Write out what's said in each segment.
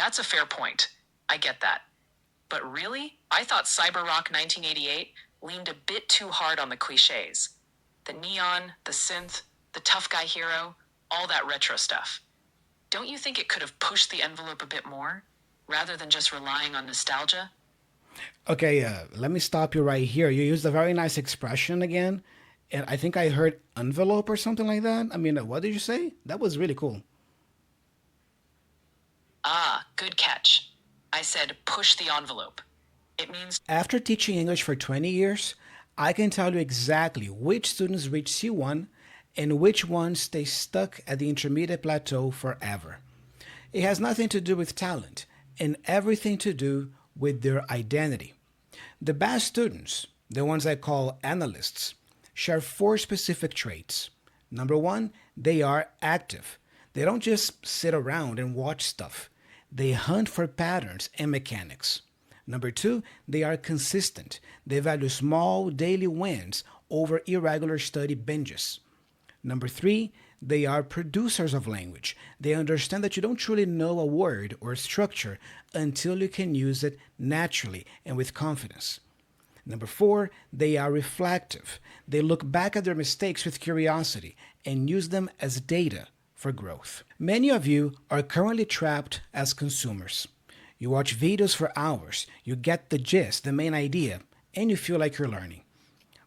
That's a fair point. I get that. But really, I thought Cyber Rock 1988 leaned a bit too hard on the cliches. The neon, the synth, the tough guy hero, all that retro stuff. Don't you think it could have pushed the envelope a bit more, rather than just relying on nostalgia? Okay, let me stop you right here. You used a very nice expression again, and I think I heard envelope or something like that. I mean, what did you say? That was really cool. Ah, good catch. I said push the envelope. It means After teaching English for 20 years, I can tell you exactly which students reach C1 and which ones stay stuck at the intermediate plateau forever. It has nothing to do with talent and everything to do with their identity. The best students, the ones I call analysts, share four specific traits. Number one, they are active. They don't just sit around and watch stuff, they hunt for patterns and mechanics. Number two, they are consistent. They value small daily wins over irregular study binges. Number three, they are producers of language. They understand that you don't truly know a word or structure until you can use it naturally and with confidence. Number four, they are reflective. They look back at their mistakes with curiosity and use them as data for growth. Many of you are currently trapped as consumers. You watch videos for hours, you get the gist, the main idea, and you feel like you're learning.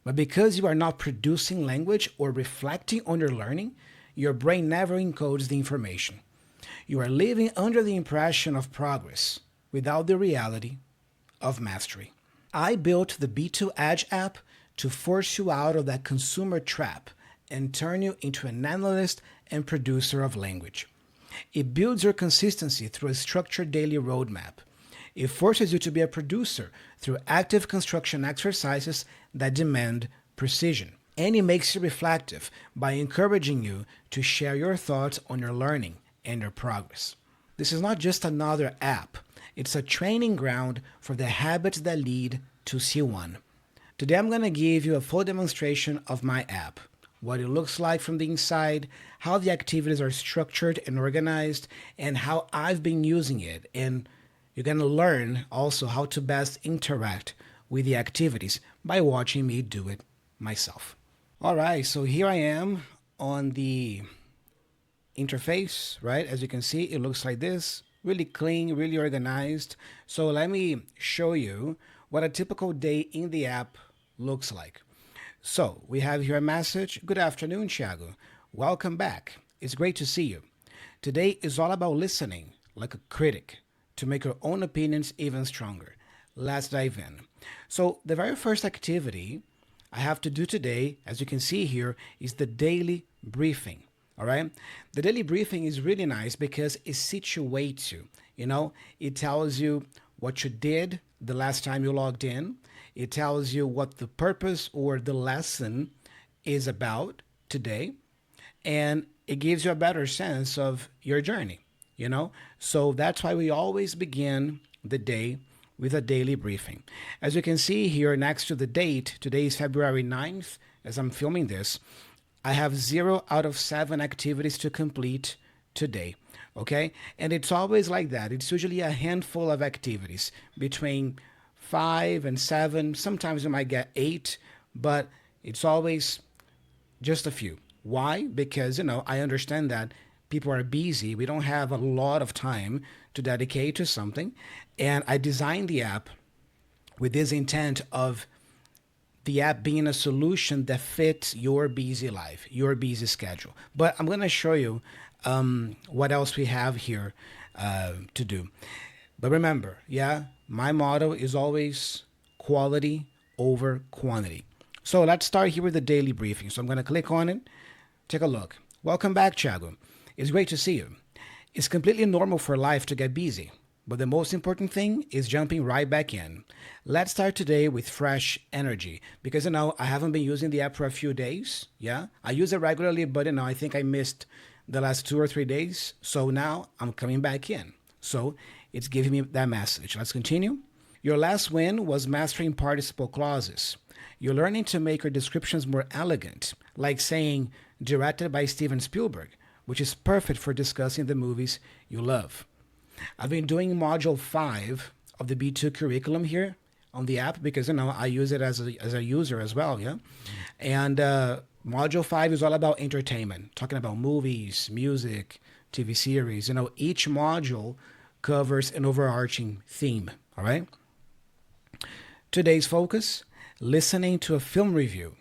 But because you are not producing language or reflecting on your learning, your brain never encodes the information. You are living under the impression of progress without the reality of mastery. I built the B2 Edge app to force you out of that consumer trap and turn you into an analyst and producer of language. It builds your consistency through a structured daily roadmap. It forces you to be a producer through active construction exercises that demand precision. And it makes you reflective by encouraging you to share your thoughts on your learning and your progress. This is not just another app, it's a training ground for the habits that lead to C1. Today I'm going to give you a full demonstration of my app, what it looks like from the inside, how the activities are structured and organized, and how I've been using it. And you're going to learn also how to best interact with the activities by watching me do it myself. All right, so here I am on the interface, right? As you can see, it looks like this, really clean, really organized. So let me show you what a typical day in the app looks like. So we have here a message. Good afternoon, Thiago. Welcome back. It's great to see you. Today is all about listening like a critic to make your own opinions even stronger. Let's dive in. So the very first activity I have to do today, as you can see here, is the daily briefing. All right. The daily briefing is really nice because it situates you. It tells you what you did the last time you logged in. It tells you what the purpose or the lesson is about today. And it gives you a better sense of your journey. So that's why we always begin the day with a daily briefing. As you can see here next to the date, today is February 9th, as I'm filming this. I have 0 out of 7 activities to complete today. Okay? And it's always like that. It's usually a handful of activities between 5 and 7. Sometimes you might get 8, but it's always just a few. Why? Because, I understand that people are busy. We don't have a lot of time to dedicate to something. And I designed the app with this intent of the app being a solution that fits your busy life, your busy schedule. But I'm going to show you what else we have here to do. But remember, my motto is always quality over quantity. So let's start here with the daily briefing. So I'm going to click on it. Take a look. Welcome back, Thiago. It's great to see you. It's completely normal for life to get busy, but the most important thing is jumping right back in. Let's start today with fresh energy because, I haven't been using the app for a few days. Yeah, I use it regularly, but, I think I missed the last 2 or 3 days. So now I'm coming back in. So it's giving me that message. Let's continue. Your last win was mastering participle clauses. You're learning to make your descriptions more elegant, like saying, directed by Steven Spielberg, which is perfect for discussing the movies you love. I've been doing module 5 of the B2 curriculum here on the app because I use it as a user as well, yeah. And module 5 is all about entertainment, talking about movies, music, TV series. Each module covers an overarching theme, all right? Today's focus, listening to a film review.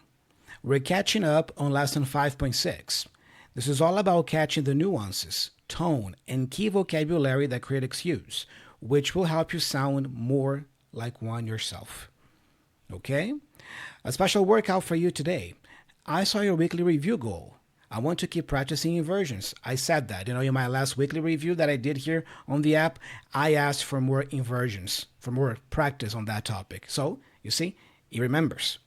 We're catching up on lesson 5.6. This is all about catching the nuances, tone, and key vocabulary that critics use, which will help you sound more like one yourself. Okay? A special workout for you today. I saw your weekly review goal. I want to keep practicing inversions. I said that. In my last weekly review that I did here on the app, I asked for more inversions, for more practice on that topic. So, you see, he remembers.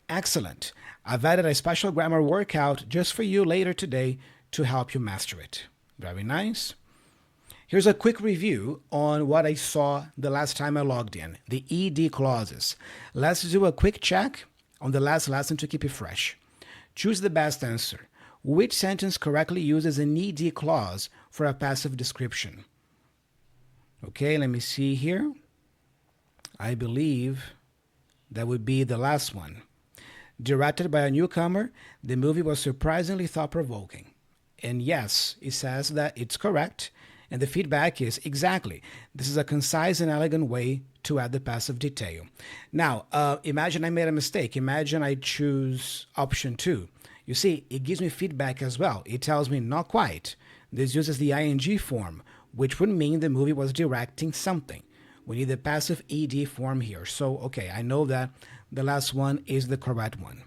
Excellent. I've added a special grammar workout just for you later today to help you master it. Very nice. Here's a quick review on what I saw the last time I logged in, the ED clauses. Let's do a quick check on the last lesson to keep it fresh. Choose the best answer. Which sentence correctly uses an ED clause for a passive description? Okay, let me see here. I believe that would be the last one. Directed by a newcomer, the movie was surprisingly thought-provoking. And yes, it says that it's correct, and the feedback is exactly. This is a concise and elegant way to add the passive detail. Now, imagine I made a mistake. Imagine I choose option 2. You see, it gives me feedback as well. It tells me not quite. This uses the ing form, which would mean the movie was directing something. We need the passive ed form here. So, okay, I know that the last one is the correct one.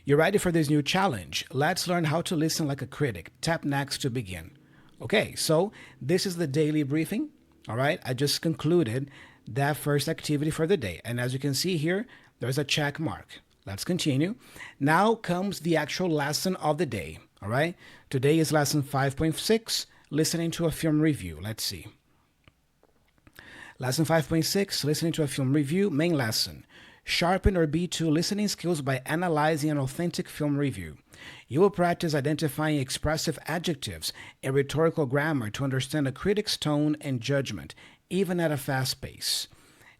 You're ready for this new challenge? Let's learn how to listen like a critic. Tap next to begin. Okay, so this is the daily briefing. All right, I just concluded that first activity for the day. And as you can see here, there's a check mark. Let's continue. Now comes the actual lesson of the day. All right, today is lesson 5.6, listening to a film review. Let's see. Lesson 5.6, listening to a film review, main lesson. Sharpen or B2 listening skills by analyzing an authentic film review. You will practice identifying expressive adjectives and rhetorical grammar to understand a critic's tone and judgment, even at a fast pace.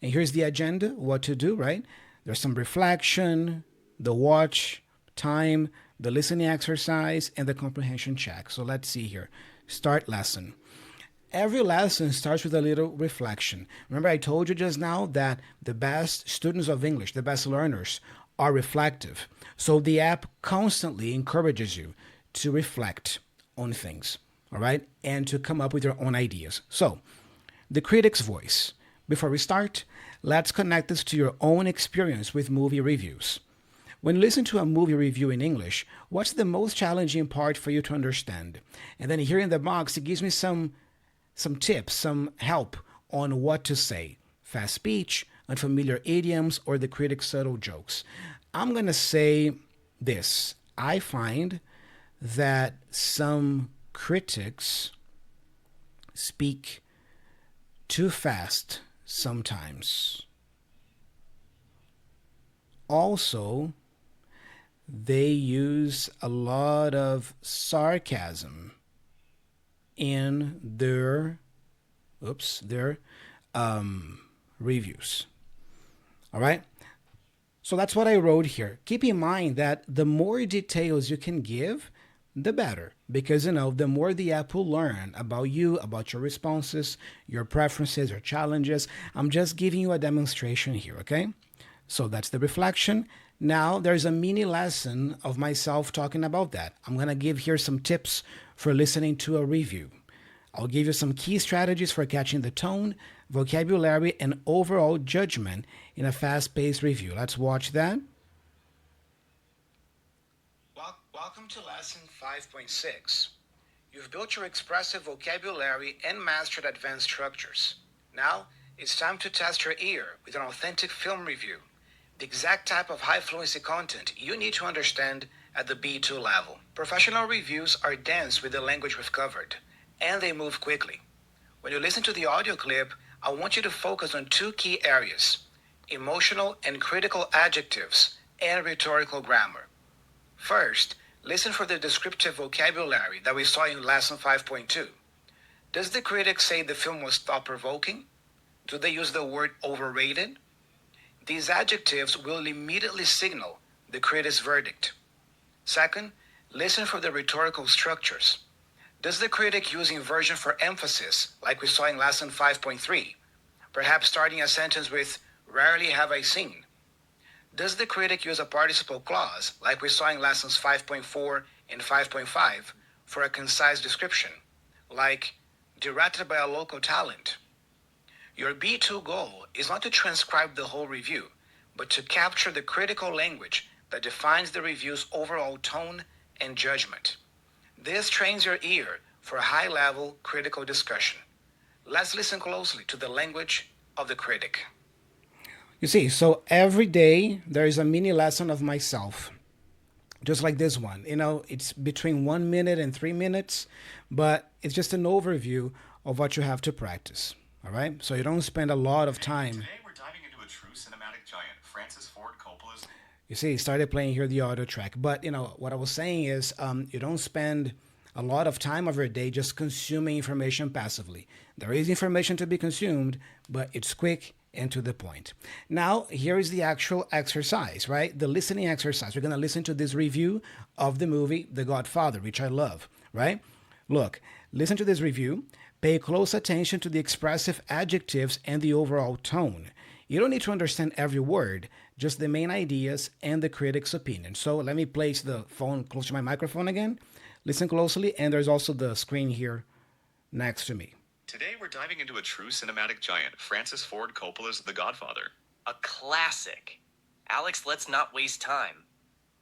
And here's the agenda, what to do, right? There's some reflection, the watch time, the listening exercise, and the comprehension check. So let's see here. Start lesson. Every lesson starts with a little reflection. Remember, I told you just now that the best students of English, the best learners, are reflective. So the app constantly encourages you to reflect on things, all right, and to come up with your own ideas. So, the critic's voice. Before we start, let's connect this to your own experience with movie reviews. When you listen to a movie review in English, what's the most challenging part for you to understand? And then here in the box, it gives me some tips, some help on what to say. Fast speech, unfamiliar idioms, or the critic's subtle jokes. I'm going to say this. I find that some critics speak too fast sometimes. Also, they use a lot of sarcasm in their reviews. All right? So that's what I wrote here. Keep in mind that the more details you can give, the better. Because, the more the app will learn about you, about your responses, your preferences, your challenges. I'm just giving you a demonstration here, okay? So that's the reflection. Now there's a mini lesson of myself talking about that. I'm going to give here some tips for listening to a review. I'll give you some key strategies for catching the tone, vocabulary, and overall judgment in a fast-paced review. Let's watch that. Welcome to lesson 5.6. You've built your expressive vocabulary and mastered advanced structures. Now, it's time to test your ear with an authentic film review, the exact type of high fluency content you need to understand at the B2 level. Professional reviews are dense with the language we've covered, and they move quickly. When you listen to the audio clip, I want you to focus on two key areas: emotional and critical adjectives and rhetorical grammar. First, listen for the descriptive vocabulary that we saw in lesson 5.2. Does the critic say the film was thought provoking? Do they use the word overrated? These adjectives will immediately signal the critic's verdict. Second, listen for the rhetorical structures. Does the critic use inversion for emphasis, like we saw in lesson 5.3? Perhaps starting a sentence with, rarely have I seen. Does the critic use a participle clause, like we saw in lessons 5.4 and 5.5, for a concise description, like, directed by a local talent? Your B2 goal is not to transcribe the whole review, but to capture the critical language that defines the review's overall tone and judgment. This trains your ear for high-level critical discussion. Let's listen closely to the language of the critic. You see, so every day there is a mini lesson of myself, just like this one. It's between 1 minute and 3 minutes, but it's just an overview of what you have to practice. All right? So you don't spend a lot of time. Today we're diving into a true cinematic giant, Francis Ford Coppola's. You see, he started playing here the audio track. But, what I was saying is you don't spend a lot of time of your day just consuming information passively. There is information to be consumed, but it's quick and to the point. Now, here is the actual exercise, right? The listening exercise. We're going to listen to this review of the movie The Godfather, which I love, right? Look, listen to this review. Pay close attention to the expressive adjectives and the overall tone. You don't need to understand every word, just the main ideas and the critic's opinion. So let me place the phone close to my microphone again. Listen closely, and there's also the screen here next to me. Today we're diving into a true cinematic giant, Francis Ford Coppola's The Godfather. A classic. Alex, let's not waste time.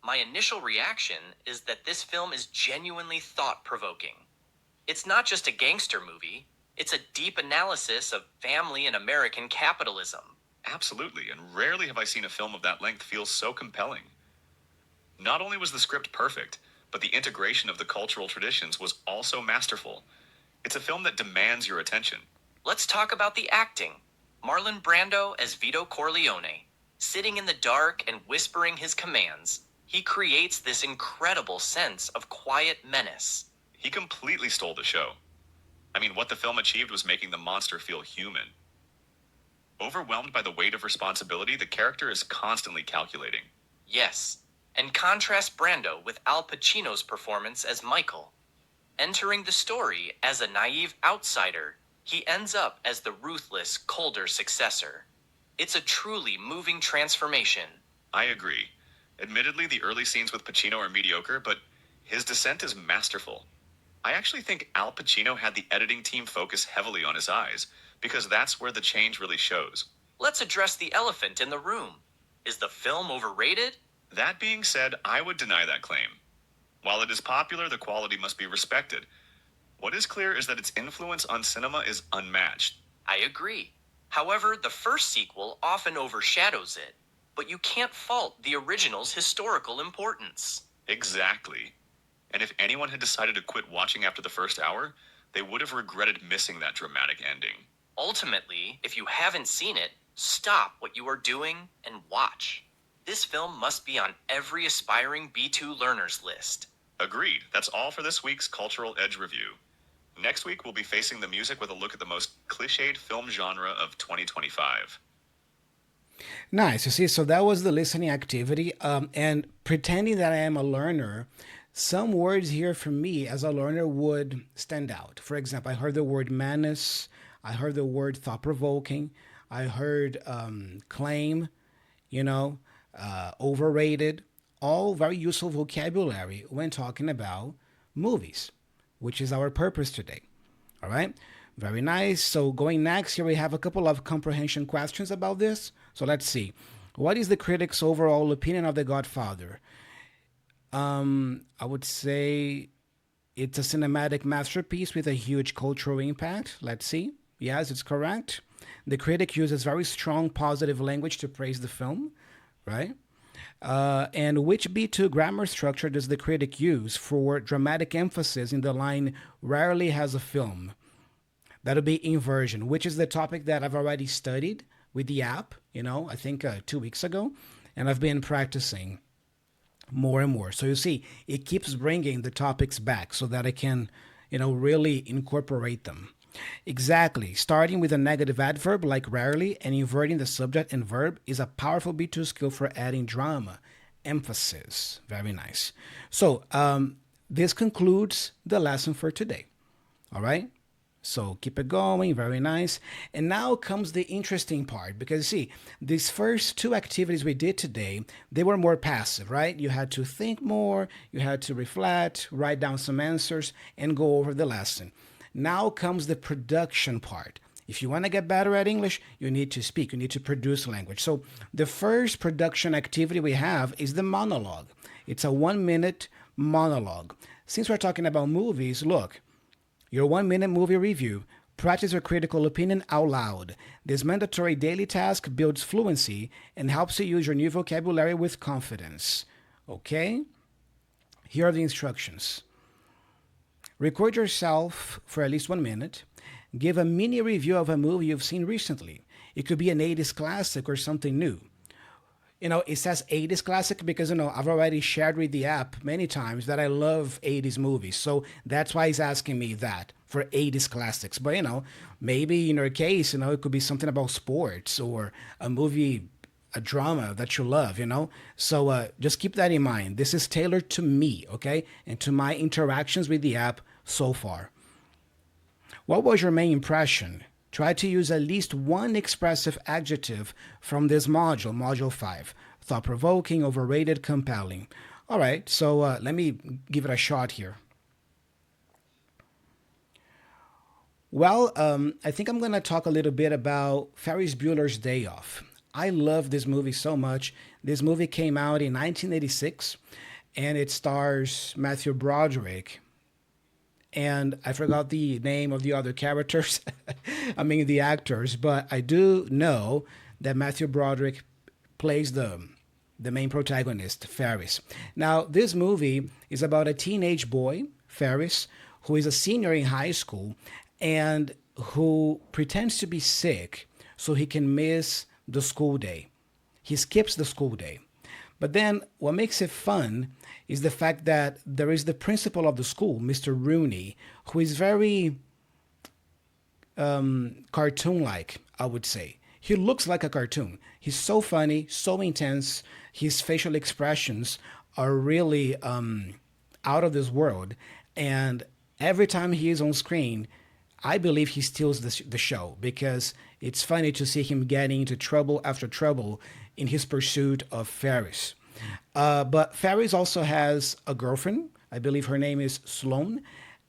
My initial reaction is that this film is genuinely thought-provoking. It's not just a gangster movie, it's a deep analysis of family and American capitalism. Absolutely, and rarely have I seen a film of that length feel so compelling. Not only was the script perfect, but the integration of the cultural traditions was also masterful. It's a film that demands your attention. Let's talk about the acting. Marlon Brando as Vito Corleone. Sitting in the dark and whispering his commands, he creates this incredible sense of quiet menace. He completely stole the show. I mean, what the film achieved was making the monster feel human. Overwhelmed by the weight of responsibility, the character is constantly calculating. Yes, and contrast Brando with Al Pacino's performance as Michael. Entering the story as a naive outsider, he ends up as the ruthless, colder successor. It's a truly moving transformation. I agree. Admittedly, the early scenes with Pacino are mediocre, but his descent is masterful. I actually think Al Pacino had the editing team focus heavily on his eyes, because that's where the change really shows. Let's address the elephant in the room. Is the film overrated? That being said, I would deny that claim. While it is popular, the quality must be respected. What is clear is that its influence on cinema is unmatched. I agree. However, the first sequel often overshadows it, but you can't fault the original's historical importance. Exactly. And if anyone had decided to quit watching after the first hour, they would have regretted missing that dramatic ending. Ultimately, if you haven't seen it, stop what you are doing and watch. This film must be on every aspiring B2 learner's list. Agreed. That's all for this week's Cultural Edge Review. Next week, we'll be facing the music with a look at the most cliched film genre of 2025. Nice. You see, so that was the listening activity. And pretending that I am a learner, some words here for me as a learner would stand out. For example, I heard the word menace. I heard the word thought-provoking. I heard claim, overrated. All very useful vocabulary when talking about movies, which is our purpose today. All right? Very nice. So going next, here we have a couple of comprehension questions about this. So let's see. What is the critic's overall opinion of The Godfather? I would say it's a cinematic masterpiece with a huge cultural impact. Let's see. Yes, it's correct. The critic uses very strong positive language to praise the film, right? And which B2 grammar structure does the critic use for dramatic emphasis in the line, rarely has a film? That'll be inversion, which is the topic that I've already studied with the app, I think 2 weeks ago. And I've been practicing more and more. So you see, it keeps bringing the topics back so that I can, really incorporate them. Exactly. Starting with a negative adverb like rarely and inverting the subject and verb is a powerful B2 skill for adding drama, emphasis. Very nice. So, this concludes the lesson for today. All right? So keep it going, very nice. And now comes the interesting part because see, these first two activities we did today, they were more passive, right? You had to think more, you had to reflect, write down some answers, and go over the lesson. Now comes the production part. If you want to get better at English, you need to speak, you need to produce language. So the first production activity we have is the monologue. It's a 1 minute monologue. Since we're talking about movies, look, your 1 minute movie review. Practice your critical opinion out loud. This mandatory daily task builds fluency and helps you use your new vocabulary with confidence. Okay? Here are the instructions. Record yourself for at least 1 minute. Give a mini review of a movie you've seen recently. It could be an 80s classic or something new. It says 80s classic because, I've already shared with the app many times that I love 80s movies. So that's why he's asking me that for 80s classics. But, maybe in your case, it could be something about sports or a movie, a drama that you love. So just keep that in mind. This is tailored to me, okay? And to my interactions with the app so far. What was your main impression? Try to use at least one expressive adjective from this module, Module 5. Thought-provoking, overrated, compelling. All right, so let me give it a shot here. Well, I think I'm going to talk a little bit about Ferris Bueller's Day Off. I love this movie so much. This movie came out in 1986, and it stars Matthew Broderick, and I forgot the name of the other characters. I mean, the actors, but I do know that Matthew Broderick plays the main protagonist, Ferris. Now, this movie is about a teenage boy, Ferris, who is a senior in high school and who pretends to be sick so he can miss the school day. He skips the school day. But then what makes it fun is the fact that there is the principal of the school, Mr. Rooney, who is very cartoon-like, I would say. He looks like a cartoon. He's so funny, so intense. His facial expressions are really out of this world. And every time he is on screen, I believe he steals the show because it's funny to see him getting into trouble after trouble in his pursuit of Ferris. But Ferris also has a girlfriend. I believe her name is Sloane,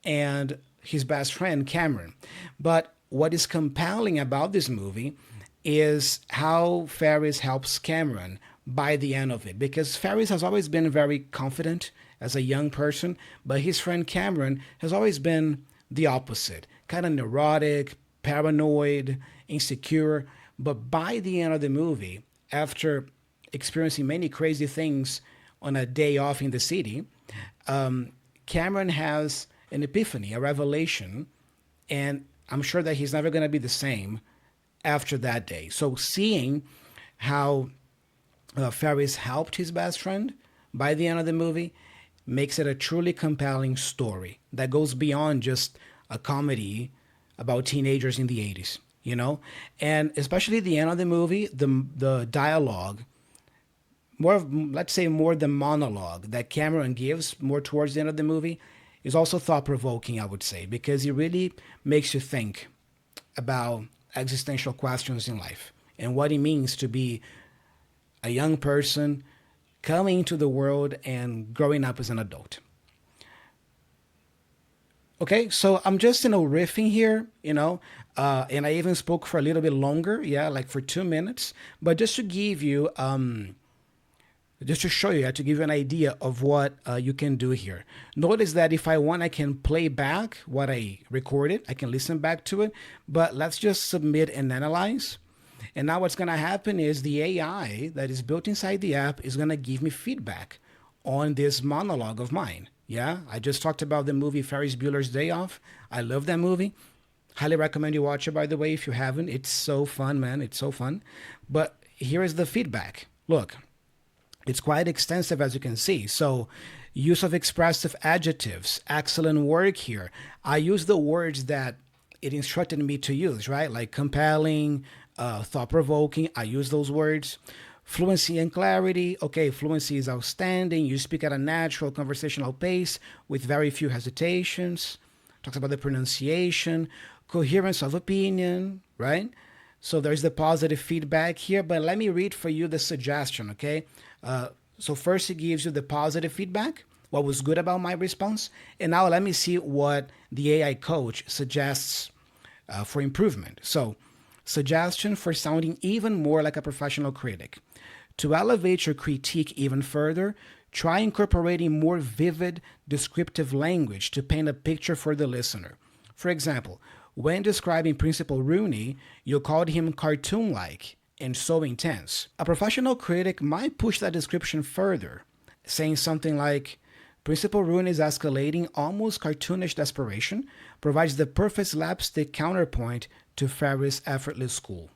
and his best friend, Cameron. But what is compelling about this movie is how Ferris helps Cameron by the end of it. Because Ferris has always been very confident as a young person, but his friend Cameron has always been the opposite. Kind of neurotic, paranoid, insecure. But by the end of the movie, after experiencing many crazy things on a day off in the city, Cameron has an epiphany, a revelation, and I'm sure that he's never going to be the same after that day. So seeing how Ferris helped his best friend by the end of the movie makes it a truly compelling story that goes beyond just a comedy about teenagers in the 80s, And especially the end of the movie, the dialogue, let's say more the monologue that Cameron gives more towards the end of the movie is also thought-provoking, I would say, because it really makes you think about existential questions in life and what it means to be a young person coming into the world and growing up as an adult. Okay, so I'm just, riffing here, and I even spoke for a little bit longer, like for 2 minutes, but just to give you, just to show you, to give you an idea of what you can do here. Notice that if I want, I can play back what I recorded. I can listen back to it, but let's just submit and analyze. And now what's going to happen is the AI that is built inside the app is going to give me feedback on this monologue of mine. Yeah, I just talked about the movie Ferris Bueller's Day Off. I love that movie. Highly recommend you watch it, by the way, if you haven't. It's so fun, man. It's so fun. But here is the feedback. Look, it's quite extensive, as you can see. So use of expressive adjectives. Excellent work here. I use the words that it instructed me to use, right? Like compelling, thought provoking. I use those words. Fluency and clarity. Okay, fluency is outstanding. You speak at a natural conversational pace with very few hesitations. Talks about the pronunciation, coherence of opinion, right? So there's the positive feedback here, but let me read for you the suggestion, okay? So first it gives you the positive feedback, what was good about my response, and now let me see what the AI coach suggests for improvement. So, suggestion for sounding even more like a professional critic. To elevate your critique even further, try incorporating more vivid, descriptive language to paint a picture for the listener. For example, when describing Principal Rooney, you called him cartoon like and so intense. A professional critic might push that description further, saying something like, Principal Rooney's escalating, almost cartoonish desperation provides the perfect slapstick counterpoint to Ferris' effortless cool.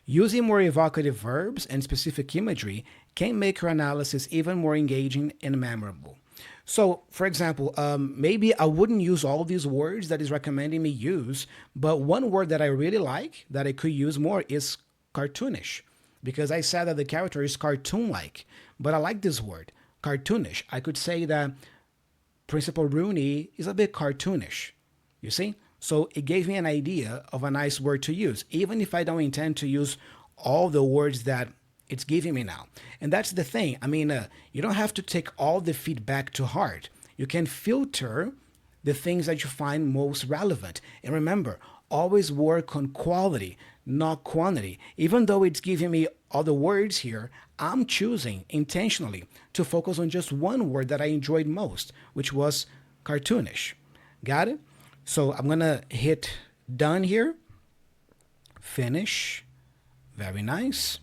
Using more evocative verbs and specific imagery can make your analysis even more engaging and memorable. So, for example, maybe I wouldn't use all these words that is recommending me use, but one word that I really like that I could use more is cartoonish, because I said that the character is cartoon-like, but I like this word, cartoonish. I could say that Principal Rooney is a bit cartoonish, you see? So it gave me an idea of a nice word to use, even if I don't intend to use all the words that it's giving me now. And that's the thing. I mean, you don't have to take all the feedback to heart. You can filter the things that you find most relevant. And remember, always work on quality, not quantity. Even though it's giving me other words here, I'm choosing intentionally to focus on just one word that I enjoyed most, which was cartoonish. Got it? So I'm going to hit done here. Finish. Very nice.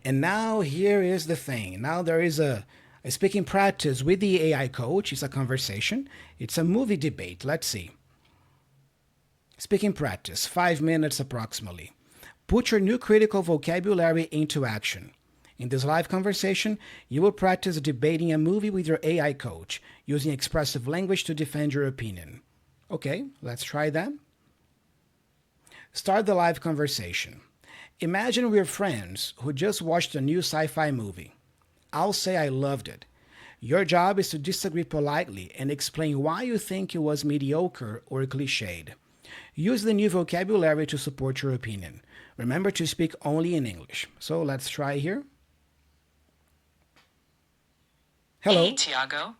And now here is the thing. Now there is a speaking practice with the AI coach. It's a conversation. It's a movie debate. Let's see. Speaking practice, 5 minutes approximately. Put your new critical vocabulary into action. In this live conversation, you will practice debating a movie with your AI coach, using expressive language to defend your opinion. Okay, let's try that. Start the live conversation. Imagine we're friends who just watched a new sci-fi movie. I'll say I loved it. Your job is to disagree politely and explain why you think it was mediocre or cliched. Use the new vocabulary to support your opinion. Remember to speak only in English. So let's try here. Hello. Hey, Thiago.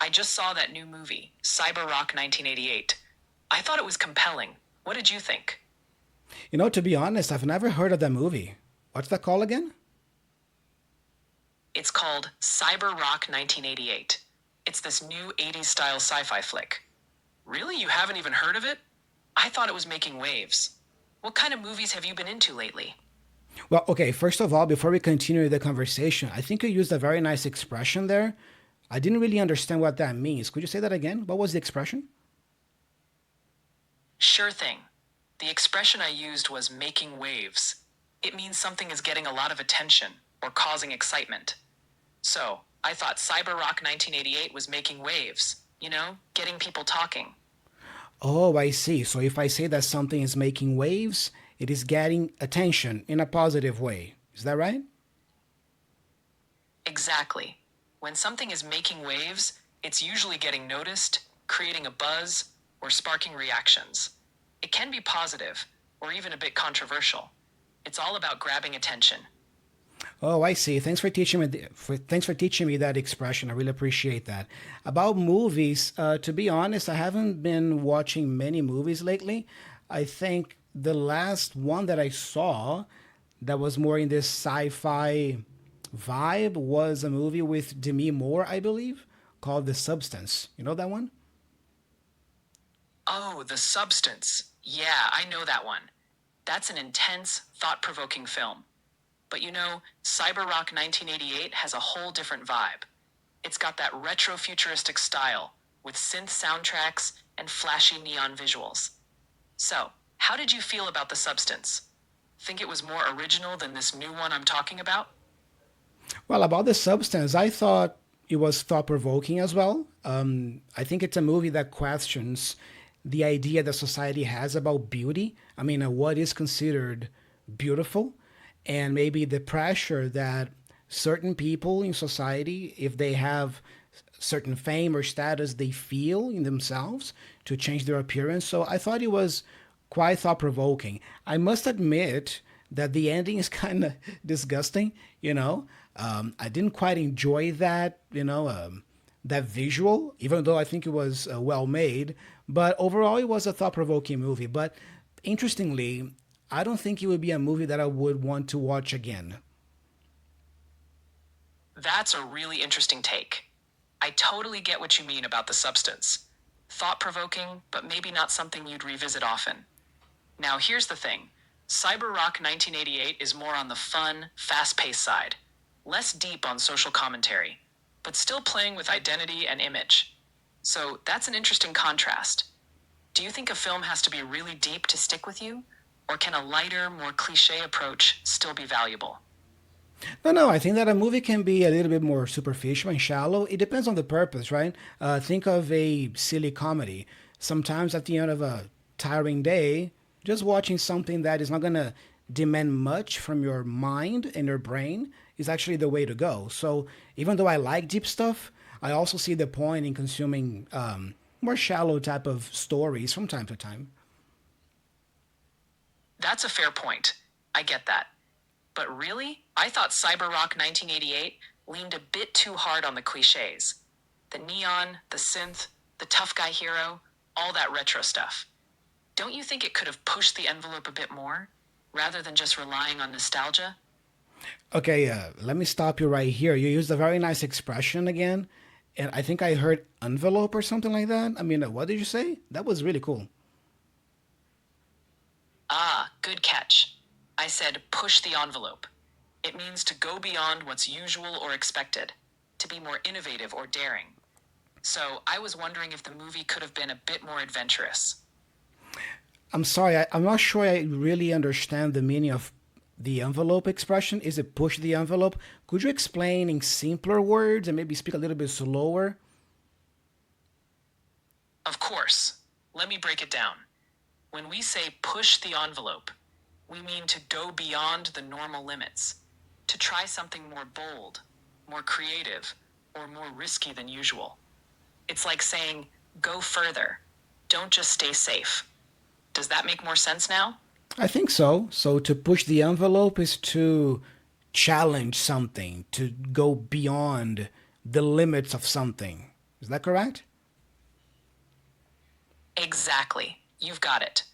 I just saw that new movie, Cyber Rock 1988. I thought it was compelling. What did you think? You know, to be honest, I've never heard of that movie. What's that called again? It's called Cyber Rock 1988. It's this new 80s style sci-fi flick. Really? You haven't even heard of it? I thought it was making waves. What kind of movies have you been into lately? Well, okay, first of all, before we continue the conversation, I think you used a very nice expression there. I didn't really understand what that means. Could you say that again? What was the expression? Sure thing. The expression I used was making waves. It means something is getting a lot of attention or causing excitement. So, I thought Cyber Rock 1988 was making waves, getting people talking. Oh, I see. So if I say that something is making waves, it is getting attention in a positive way. Is that right? Exactly. When something is making waves, it's usually getting noticed, creating a buzz, or sparking reactions. It can be positive, or even a bit controversial. It's all about grabbing attention. Oh, I see. Thanks for teaching me. Thanks for teaching me that expression. I really appreciate that. About movies, to be honest, I haven't been watching many movies lately. I think the last one that I saw that was more in this sci-fi vibe was a movie with Demi Moore, I believe, called The Substance. You know that one? Oh, The Substance. Yeah, I know that one. That's an intense, thought-provoking film. But Cyber Rock 1988 has a whole different vibe. It's got that retro-futuristic style, with synth soundtracks and flashy neon visuals. So, how did you feel about The Substance? Think it was more original than this new one I'm talking about? Well, about The Substance, I thought it was thought provoking as well. I think it's a movie that questions the idea that society has about beauty. I mean, what is considered beautiful, and maybe the pressure that certain people in society, if they have certain fame or status, they feel in themselves to change their appearance. So I thought it was quite thought provoking. I must admit that the ending is kind of disgusting. I didn't quite enjoy that. That visual, even though I think it was well made. But overall, it was a thought provoking movie. But interestingly, I don't think it would be a movie that I would want to watch again. That's a really interesting take. I totally get what you mean about the substance. Thought provoking, but maybe not something you'd revisit often. Now, here's the thing: Cyber Rock 1988 is more on the fun, fast paced side, less deep on social commentary, but still playing with identity and image. So, that's an interesting contrast. Do you think a film has to be really deep to stick with you? Or can a lighter, more cliche approach still be valuable? No, no, I think that a movie can be a little bit more superficial and shallow. It depends on the purpose, right? Think of a silly comedy. Sometimes at the end of a tiring day, just watching something that is not going to demand much from your mind and your brain is actually the way to go. So even though I like deep stuff, I also see the point in consuming more shallow type of stories from time to time. That's a fair point. I get that. But really, I thought Cyber Rock 1988 leaned a bit too hard on the cliches. The neon, the synth, the tough guy hero, all that retro stuff. Don't you think it could have pushed the envelope a bit more, rather than just relying on nostalgia? Okay, let me stop you right here. You used a very nice expression again, and I think I heard envelope or something like that. I mean, what did you say? That was really cool. Ah, good catch. I said push the envelope. It means to go beyond what's usual or expected, to be more innovative or daring. So I was wondering if the movie could have been a bit more adventurous. I'm sorry, I'm not sure I really understand the meaning of the envelope expression. Is it push the envelope? Could you explain in simpler words and maybe speak a little bit slower? Of course. Let me break it down. When we say push the envelope, we mean to go beyond the normal limits, to try something more bold, more creative, or more risky than usual. It's like saying, go further. Don't just stay safe. Does that make more sense now? I think so. So to push the envelope is to challenge something, to go beyond the limits of something. Is that correct? Exactly. You've got it.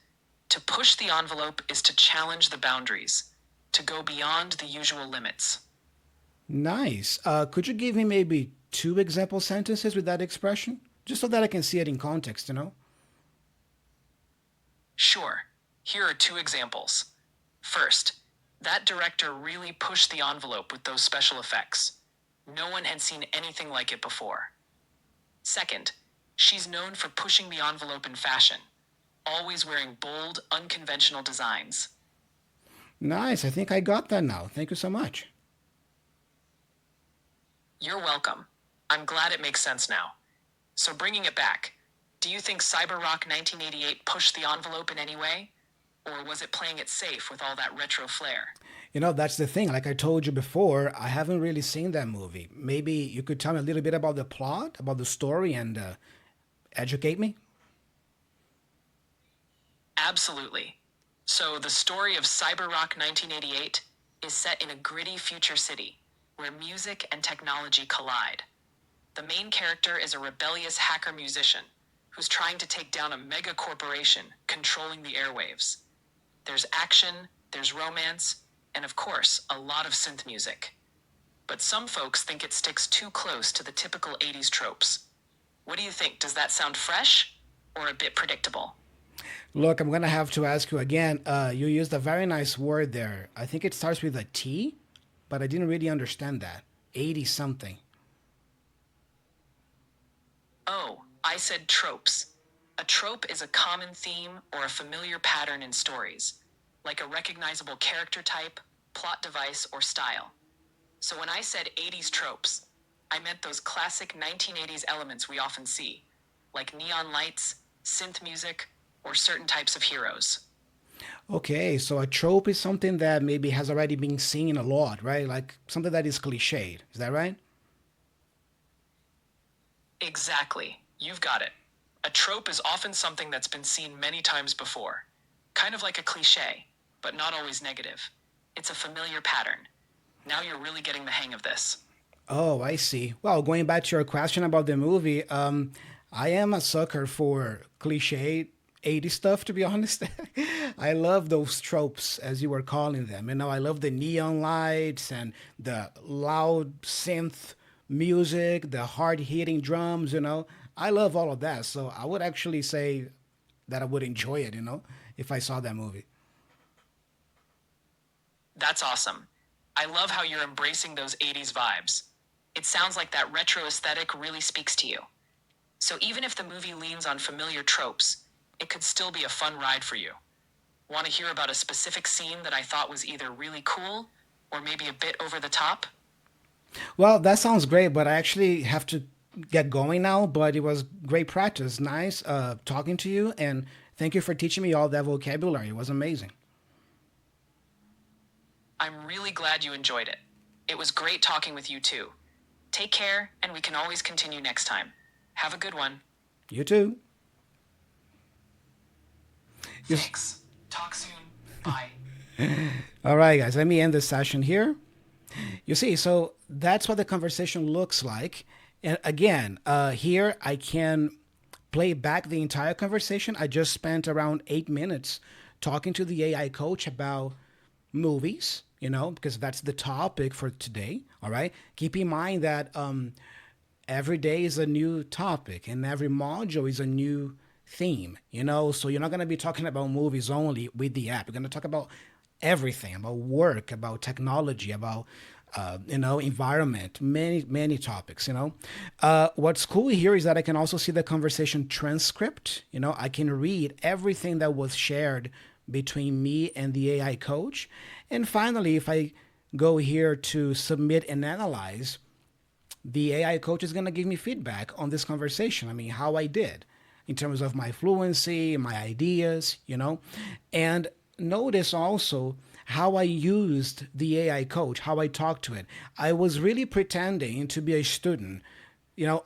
To push the envelope is to challenge the boundaries, to go beyond the usual limits. Nice. Could you give me maybe two example sentences with that expression? Just so that I can see it in context? Sure. Here are two examples. First, that director really pushed the envelope with those special effects. No one had seen anything like it before. Second, she's known for pushing the envelope in fashion, always wearing bold, unconventional designs. Nice. I think I got that now. Thank you so much. You're welcome. I'm glad it makes sense now. So bringing it back, do you think Cyber Rock 1988 pushed the envelope in any way? Or was it playing it safe with all that retro flair? That's the thing. Like I told you before, I haven't really seen that movie. Maybe you could tell me a little bit about the plot, about the story, and educate me? Absolutely. So the story of Cyber Rock 1988 is set in a gritty future city where music and technology collide. The main character is a rebellious hacker musician who's trying to take down a mega corporation controlling the airwaves. There's action, there's romance, and of course, a lot of synth music. But some folks think it sticks too close to the typical 80s tropes. What do you think? Does that sound fresh or a bit predictable? Look, I'm going to have to ask you again. You used a very nice word there. I think it starts with a T, but I didn't really understand that. 80 something. Oh, I said tropes. A trope is a common theme or a familiar pattern in stories, like a recognizable character type, plot device, or style. So when I said 80s tropes, I meant those classic 1980s elements we often see, like neon lights, synth music, or certain types of heroes. Okay, so a trope is something that maybe has already been seen a lot, right? Like something that is cliched. Is that right? Exactly. You've got it. A trope is often something that's been seen many times before. Kind of like a cliche, but not always negative. It's a familiar pattern. Now you're really getting the hang of this. Oh, I see. Well, going back to your question about the movie, I am a sucker for cliche 80s stuff, to be honest. I love those tropes, as you were calling them. I love the neon lights and the loud synth music, the hard hitting drums, I love all of that. So I would actually say that I would enjoy it, if I saw that movie. That's awesome. I love how you're embracing those 80s vibes. It sounds like that retro aesthetic really speaks to you. So even if the movie leans on familiar tropes, it could still be a fun ride for you. Want to hear about a specific scene that I thought was either really cool or maybe a bit over the top? Well, that sounds great, but I actually have to get going now. But it was great practice. Nice talking to you. And thank you for teaching me all that vocabulary. It was amazing. I'm really glad you enjoyed it. It was great talking with you too. Take care, and we can always continue next time. Have a good one. You too. You s- Thanks. Talk soon. Bye. all right, guys, let me end this session here. You see, so that's what the conversation looks like. And again, here I can play back the entire conversation. I just spent around 8 minutes talking to the AI coach about movies, because that's the topic for today. All right. Keep in mind that every day is a new topic and every module is a new theme, so you're not going to be talking about movies only with the app. You're going to talk about everything, about work, about technology, about environment, many topics. What's cool here is that I can also see the conversation transcript. I can read everything that was shared between me and the AI coach. And finally, if I go here to submit and analyze, the AI coach is going to give me feedback on this conversation. I mean, how I did in terms of my fluency, my ideas, And notice also how I used the AI coach, how I talked to it. I was really pretending to be a student.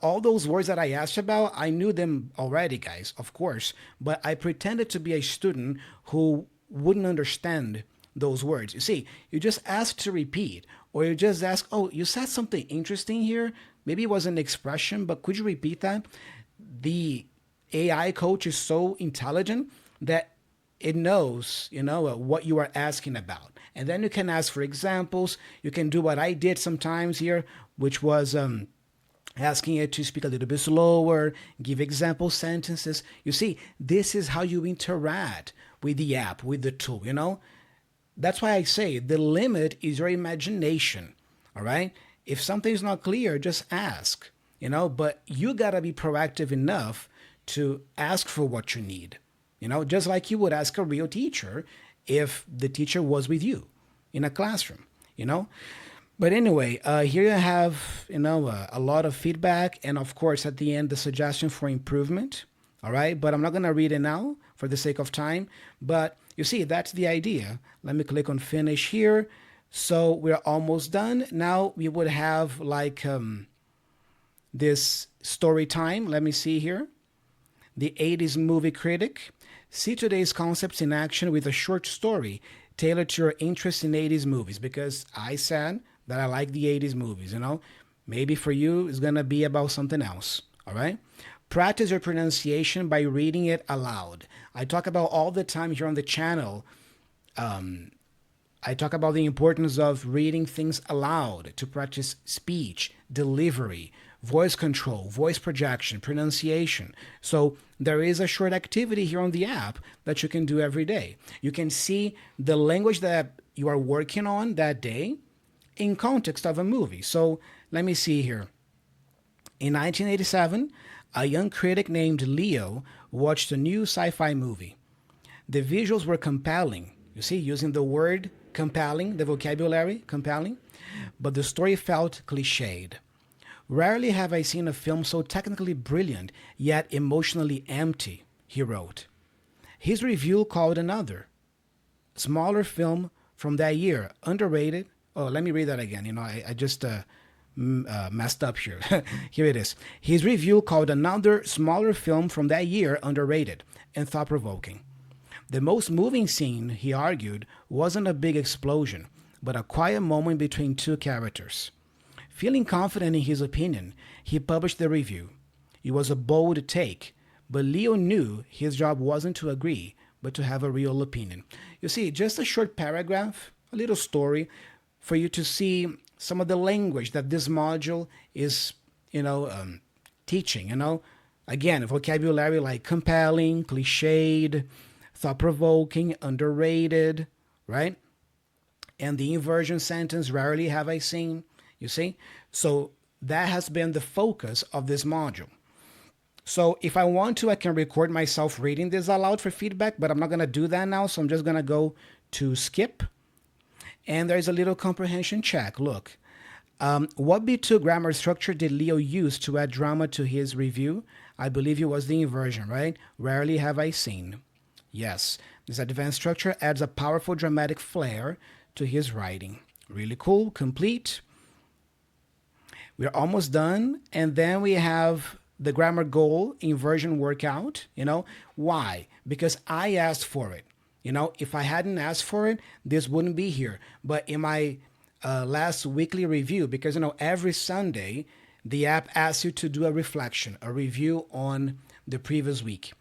All those words that I asked about, I knew them already, guys, of course, but I pretended to be a student who wouldn't understand those words. You see, you just ask to repeat, or you just ask, oh, you said something interesting here. Maybe it was an expression, but could you repeat that? The AI coach is so intelligent that it knows, what you are asking about. And then you can ask for examples. You can do what I did sometimes here, which was asking it to speak a little bit slower, give example sentences. You see, this is how you interact with the app, with the tool, That's why I say the limit is your imagination, all right? If something is not clear, just ask, but you got to be proactive enough to ask for what you need, just like you would ask a real teacher if the teacher was with you in a classroom, But anyway, here you have, a lot of feedback. And of course, at the end, the suggestion for improvement. All right. But I'm not going to read it now for the sake of time. But you see, that's the idea. Let me click on finish here. So we're almost done. Now we would have like this story time. Let me see here. The 80s movie critic. See today's concepts in action with a short story tailored to your interest in 80s movies, because I said that I like the 80s movies, Maybe for you, it's going to be about something else, all right? Practice your pronunciation by reading it aloud. I talk about all the time here on the channel. I talk about the importance of reading things aloud to practice speech, delivery, voice control, voice projection, pronunciation. So there is a short activity here on the app that you can do every day. You can see the language that you are working on that day in context of a movie. So let me see here. In 1987, a young critic named Leo watched a new sci-fi movie. The visuals were compelling. You see, using the word compelling, the vocabulary compelling, but the story felt cliched. Rarely have I seen a film so technically brilliant, yet emotionally empty. he wrote. His review called another smaller film from that year underrated. Oh, let me read that again. I just messed up here. Here it is. His review called another smaller film from that year underrated and thought provoking. The most moving scene, he argued, wasn't a big explosion, but a quiet moment between two characters. Feeling confident in his opinion, he published the review. It was a bold take, but Leo knew his job wasn't to agree, but to have a real opinion. You see, just a short paragraph, a little story, for you to see some of the language that this module is, teaching. Again, vocabulary like compelling, cliched, thought-provoking, underrated, right? And the inversion sentence, rarely have I seen. You see? So that has been the focus of this module. So if I want to, I can record myself reading this aloud for feedback, but I'm not going to do that now. So I'm just going to go to skip. And there's a little comprehension check. Look, what B2 grammar structure did Leo use to add drama to his review? I believe it was the inversion, right? Rarely have I seen. Yes, this advanced structure adds a powerful dramatic flair to his writing. Really cool, complete. We're almost done. And then we have the grammar goal inversion workout. Why? Because I asked for it. If I hadn't asked for it, this wouldn't be here. But in my last weekly review, because every Sunday the app asks you to do a reflection, a review on the previous week.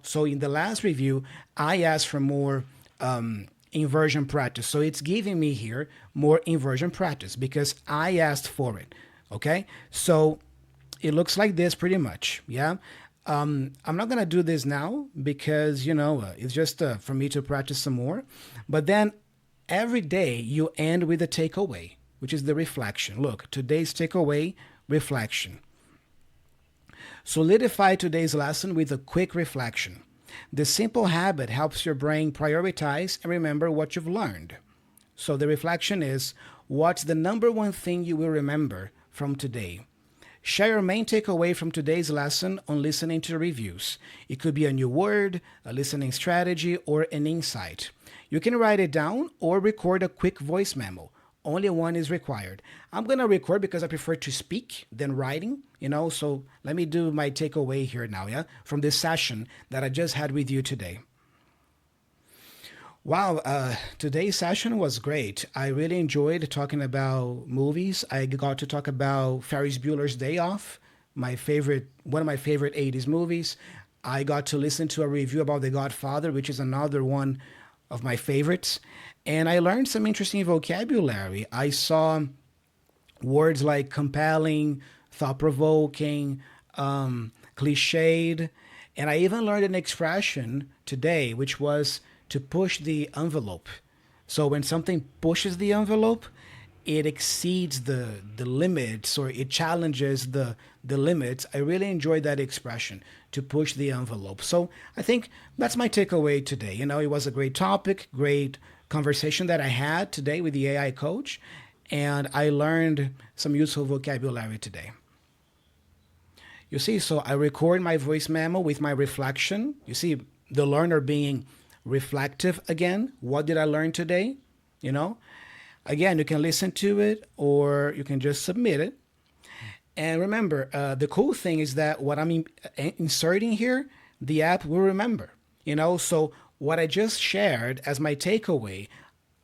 So in the last review, I asked for more inversion practice. So it's giving me here more inversion practice because I asked for it. Okay, so it looks like this pretty much. Yeah. I'm not going to do this now because, it's just for me to practice some more. But then every day you end with a takeaway, which is the reflection. Look, today's takeaway, reflection. Solidify today's lesson with a quick reflection. This simple habit helps your brain prioritize and remember what you've learned. So the reflection is, what's the number one thing you will remember from today? Share your main takeaway from today's lesson on listening to reviews. It could be a new word, a listening strategy, or an insight. You can write it down or record a quick voice memo. Only one is required. I'm going to record because I prefer to speak than writing, so let me do my takeaway here now, yeah, from this session that I just had with you today. Wow, today's session was great. I really enjoyed talking about movies. I got to talk about Ferris Bueller's Day Off, one of my favorite 80s movies. I got to listen to a review about The Godfather, which is another one of my favorites. And I learned some interesting vocabulary. I saw words like compelling, thought-provoking, cliched, and I even learned an expression today, which was to push the envelope. So when something pushes the envelope, it exceeds the limits, or it challenges the limits. I really enjoyed that expression, to push the envelope. So I think that's my takeaway today. It was a great topic, great conversation that I had today with the AI coach, and I learned some useful vocabulary today. You see, so I record my voice memo with my reflection. You see, the learner being reflective again. What did I learn today? Again, you can listen to it or you can just submit it. And remember, the cool thing is that what I'm inserting here, the app will remember. So what I just shared as my takeaway,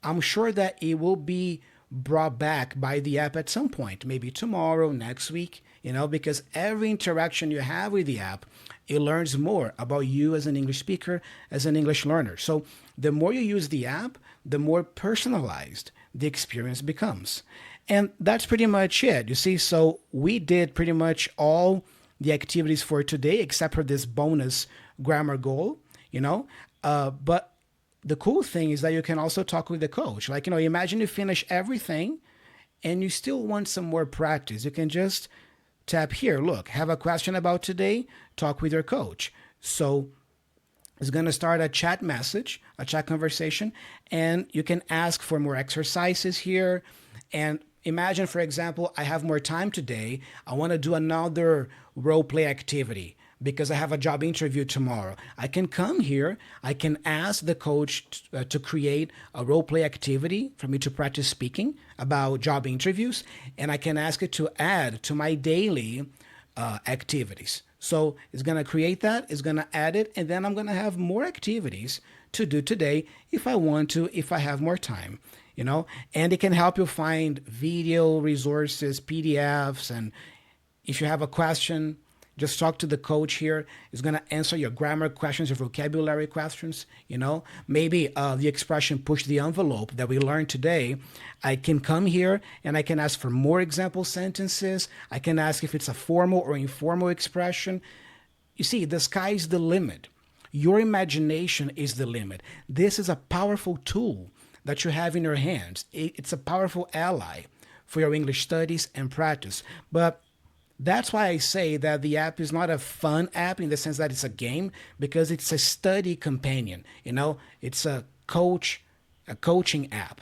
I'm sure that it will be brought back by the app at some point, maybe tomorrow, next week, because every interaction you have with the app, it learns more about you as an English speaker, as an English learner. So the more you use the app, the more personalized the experience becomes. And that's pretty much it. You see, so we did pretty much all the activities for today, except for this bonus grammar goal, but the cool thing is that you can also talk with the coach. Like, imagine you finish everything and you still want some more practice. You can just tap here. Look, have a question about today, talk with your coach. So it's going to start a chat message, a chat conversation, and you can ask for more exercises here. And imagine, for example, I have more time today. I want to do another role play activity. because I have a job interview tomorrow. I can come here, I can ask the coach to create a role play activity for me to practice speaking about job interviews, and I can ask it to add to my daily activities. So it's going to create that, it's going to add it, and then I'm going to have more activities to do today if I want to, if I have more time, and it can help you find video resources, PDFs, and if you have a question, just talk to the coach here. He's going to answer your grammar questions, your vocabulary questions. Maybe the expression push the envelope that we learned today. I can come here and I can ask for more example sentences. I can ask if it's a formal or informal expression. You see, the sky's the limit. Your imagination is the limit. This is a powerful tool that you have in your hands. It's a powerful ally for your English studies and practice. But that's why I say that the app is not a fun app in the sense that it's a game, because it's a study companion. It's a coaching app.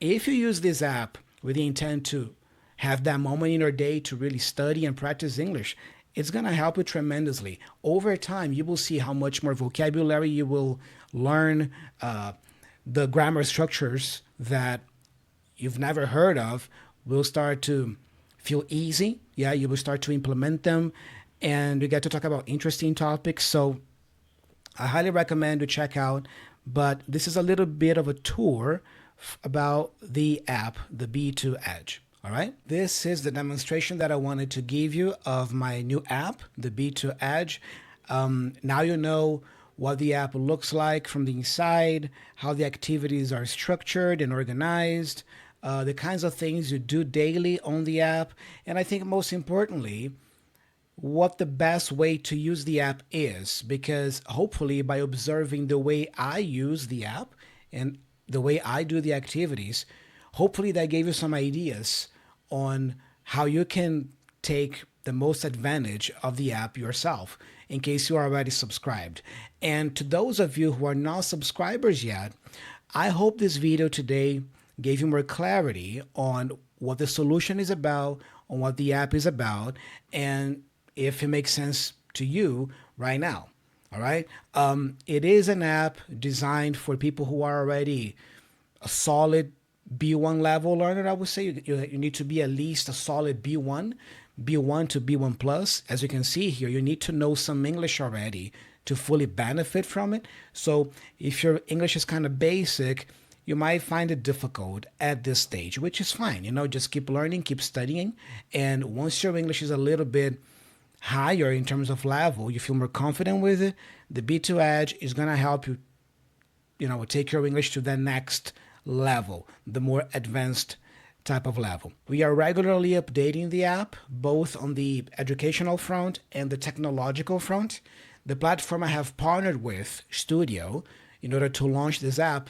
If you use this app with the intent to have that moment in your day to really study and practice English, it's going to help you tremendously. Over time, you will see how much more vocabulary you will learn, the grammar structures that you've never heard of will start to feel easy. Yeah, you will start to implement them, and you get to talk about interesting topics. So I highly recommend you check out. But this is a little bit of a tour about the app, the B2 Edge. All right. This is the demonstration that I wanted to give you of my new app, the B2 Edge. Now you know what the app looks like from the inside, how the activities are structured and organized, the kinds of things you do daily on the app, and I think most importantly, what the best way to use the app is, because hopefully by observing the way I use the app and the way I do the activities, hopefully that gave you some ideas on how you can take the most advantage of the app yourself, in case you are already subscribed. And to those of you who are not subscribers yet, I hope this video today gave you more clarity on what the solution is about, on what the app is about, and if it makes sense to you right now. All right. It is an app designed for people who are already a solid B1 level learner. I would say you need to be at least a solid B1 to B1 plus. As you can see here, you need to know some English already to fully benefit from it. So if your English is kind of basic, you might find it difficult at this stage, which is fine. Just keep learning, keep studying. And once your English is a little bit higher in terms of level, you feel more confident with it, the B2 Edge is going to help you, take your English to the next level, the more advanced type of level. We are regularly updating the app, both on the educational front and the technological front. The platform I have partnered with, Studio, in order to launch this app,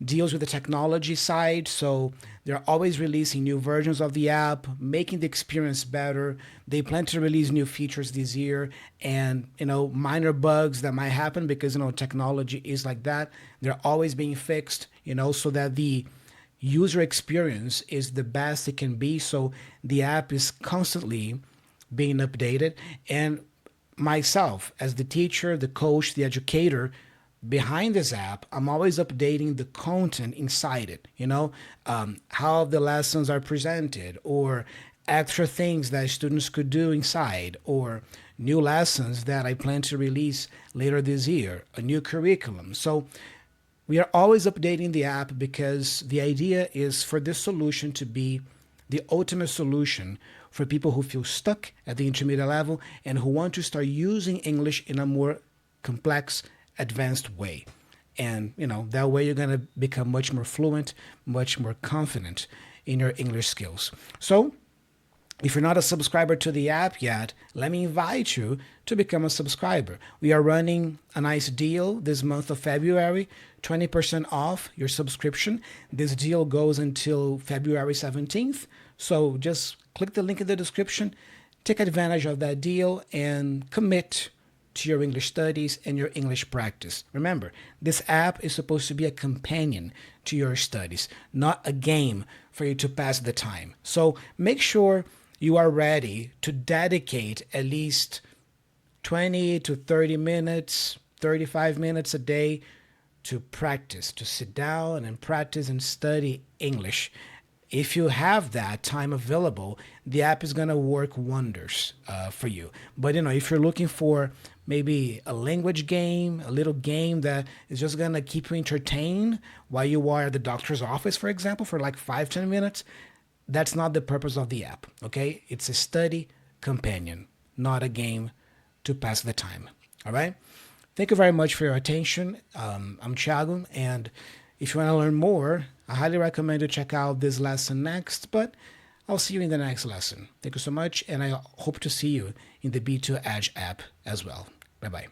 deals with the technology side, so they're always releasing new versions of the app, making the experience better. They plan to release new features this year, and minor bugs that might happen because technology is like that, they're always being fixed, so that the user experience is the best it can be. So the app is constantly being updated, and myself as the teacher, the coach, the educator behind this app, I'm always updating the content inside it, how the lessons are presented, or extra things that students could do inside, or new lessons that I plan to release later this year, a new curriculum. So we are always updating the app because the idea is for this solution to be the ultimate solution for people who feel stuck at the intermediate level and who want to start using English in a more complex, advanced way. And that way you're going to become much more fluent, much more confident in your English skills. So if you're not a subscriber to the app yet, let me invite you to become a subscriber. We are running a nice deal this month of February, 20% off your subscription. This deal goes until February 17th. So just click the link in the description, take advantage of that deal, and commit to your English studies and your English practice. Remember, this app is supposed to be a companion to your studies, not a game for you to pass the time. So make sure you are ready to dedicate at least 20 to 30 minutes, 35 minutes a day to practice, to sit down and practice and study English. If you have that time available, the app is going to work wonders for you. But if you're looking for maybe a language game, a little game that is just going to keep you entertained while you are at the doctor's office, for example, for like 5-10 minutes, that's not the purpose of the app. Okay, it's a study companion, not a game to pass the time. All right. Thank you very much for your attention. I'm Thiago, and if you want to learn more, I highly recommend you check out this lesson next, but I'll see you in the next lesson. Thank you so much, and I hope to see you in the B2 Edge app as well. Bye-bye.